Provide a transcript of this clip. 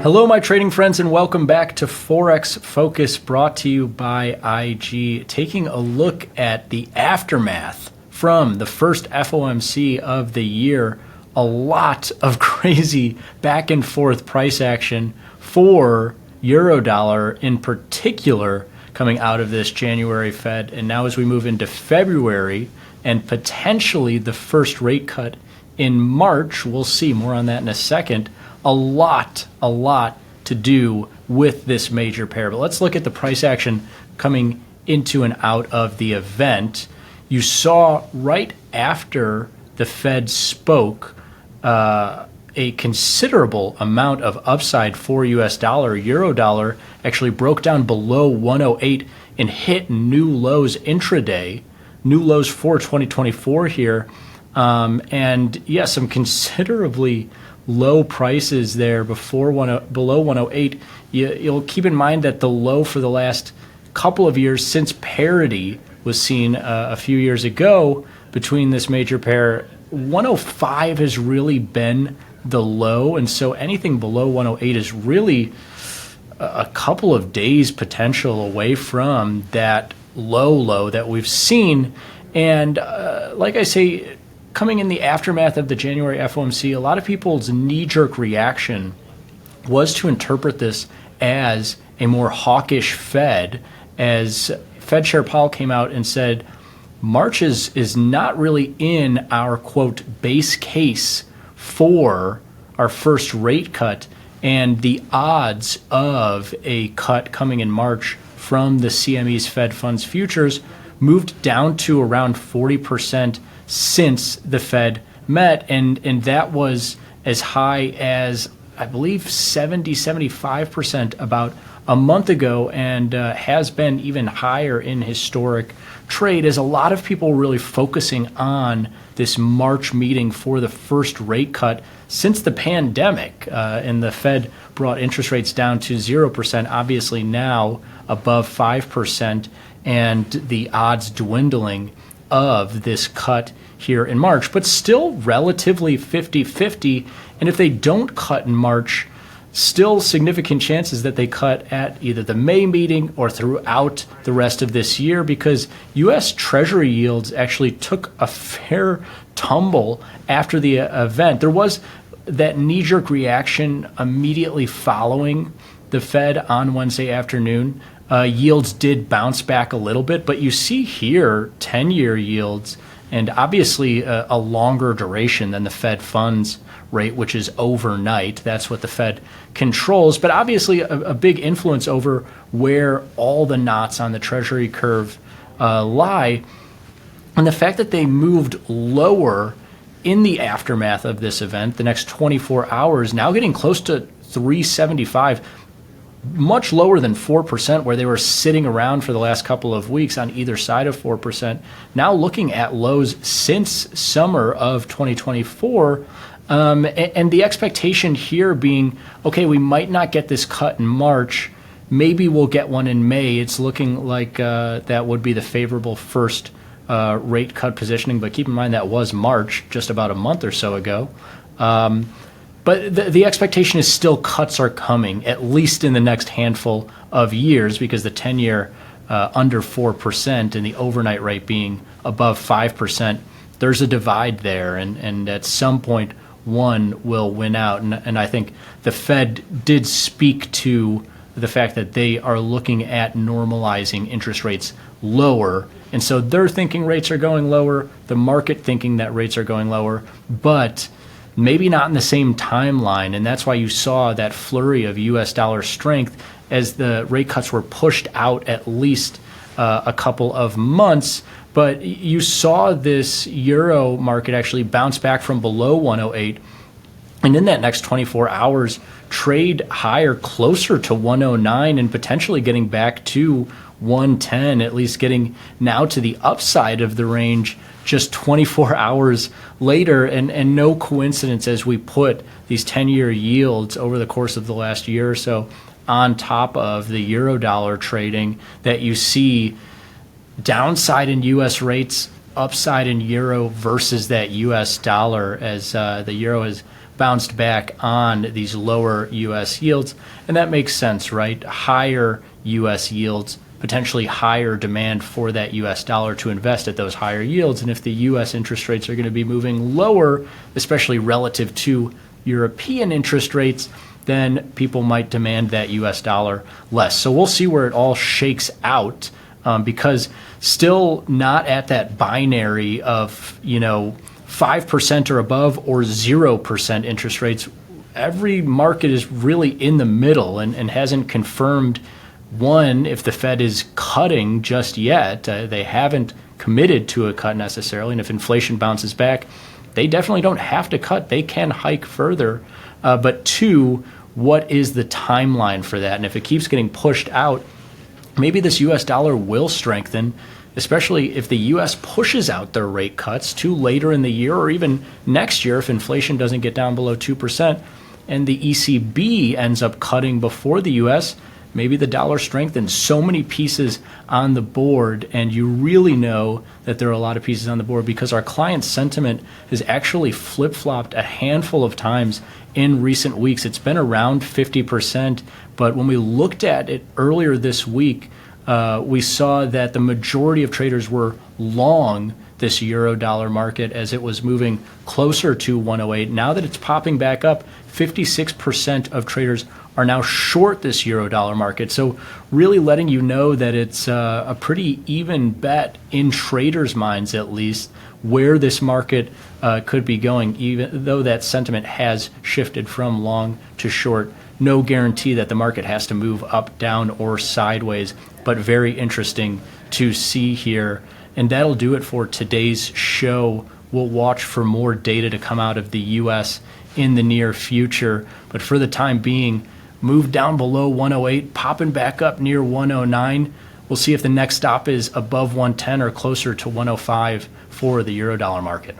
Hello, my trading friends, and welcome back to Forex Focus, brought to you by IG. Taking a look at the aftermath from the first FOMC of the year. A lot of crazy back and forth price action for Eurodollar in particular coming out of this January Fed. And now as we move into February and potentially the first rate cut in March, we'll see more on that in a second. A lot to do with this major pair. But let's look at the price action coming into and out of the event. You saw right after the Fed spoke a considerable amount of upside for US dollar. Eurodollar actually broke down below 108 and hit new lows intraday, new lows for 2024 here. And yeah, some considerably low prices there below 108. You'll keep in mind that the low for the last couple of years since parity was seen a few years ago between this major pair, 105 has really been the low, and so anything below 108 is really a couple of days potential away from that low that we've seen. And like I say, coming in the aftermath of the January FOMC, a lot of people's knee-jerk reaction was to interpret this as a more hawkish Fed, as Fed Chair Powell came out and said, March is not really in our, quote, base case for our first rate cut, and the odds of a cut coming in March from the CME's Fed Funds futures moved down to around 40% since the Fed met, and that was as high as, I believe, 75% about a month ago, and has been even higher in historic trade, as a lot of people really focusing on this March meeting for the first rate cut since the pandemic, and the Fed brought interest rates down to 0%, obviously now above 5%, and the odds dwindling of this cut here in March, but still relatively 50-50. And if they don't cut in March, still significant chances that they cut at either the May meeting or throughout the rest of this year, because U.S. Treasury yields actually took a fair tumble after the event. There was that knee-jerk reaction immediately following the Fed on Wednesday afternoon. Yields did bounce back a little bit, but you see here 10-year yields, and obviously a longer duration than the Fed funds rate, which is overnight. That's what the Fed controls, but obviously a big influence over where all the knots on the Treasury curve lie. And the fact that they moved lower in the aftermath of this event, the next 24 hours, now getting close to 375, much lower than 4%, where they were sitting around for the last couple of weeks on either side of 4%. Now looking at lows since summer of 2024, and the expectation here being, okay, we might not get this cut in March. Maybe we'll get one in May. It's looking like that would be the favorable first rate cut positioning, but keep in mind that was March, just about a month or so ago. But the expectation is still cuts are coming, at least in the next handful of years, because the 10-year under 4% and the overnight rate being above 5%, there's a divide there. And at some point, one will win out. And I think the Fed did speak to the fact that they are looking at normalizing interest rates lower. And so they're thinking rates are going lower, the market thinking that rates are going lower, but maybe not in the same timeline. And that's why you saw that flurry of US dollar strength as the rate cuts were pushed out at least a couple of months. But you saw this euro market actually bounce back from below 108. And in that next 24 hours, trade higher, closer to 109, and potentially getting back to 110, at least getting now to the upside of the range just 24 hours later. And no coincidence, as we put these 10-year yields over the course of the last year or so on top of the euro dollar trading, that you see downside in U.S. rates upside in euro versus that US dollar as the euro has bounced back on these lower US yields. And that makes sense, right? Higher US yields, potentially higher demand for that US dollar to invest at those higher yields. And if the US interest rates are going to be moving lower, especially relative to European interest rates, then people might demand that US dollar less. So we'll see where it all shakes out, because still not at that binary of, 5% or above or 0% interest rates. Every market is really in the middle and hasn't confirmed, one, if the Fed is cutting just yet. They haven't committed to a cut necessarily. And if inflation bounces back, they definitely don't have to cut. They can hike further. But two, what is the timeline for that? And if it keeps getting pushed out, maybe this US dollar will strengthen, especially if the US pushes out their rate cuts to later in the year or even next year if inflation doesn't get down below 2% and the ECB ends up cutting before the US. Maybe the dollar strengthens. So many pieces on the board, and you really know that there are a lot of pieces on the board because our client sentiment has actually flip-flopped a handful of times in recent weeks. It's been around 50%, but when we looked at it earlier this week, we saw that the majority of traders were long this euro dollar market as it was moving closer to 108. Now that it's popping back up, 56% of traders are now short this euro dollar market. So really letting you know that it's a pretty even bet in traders' minds, at least, where this market could be going, even though that sentiment has shifted from long to short. No guarantee that the market has to move up, down, or sideways, but very interesting to see here. And that'll do it for today's show. We'll watch for more data to come out of the U.S. in the near future. But for the time being, move down below 108, popping back up near 109. We'll see if the next stop is above 110 or closer to 105 for the euro dollar market.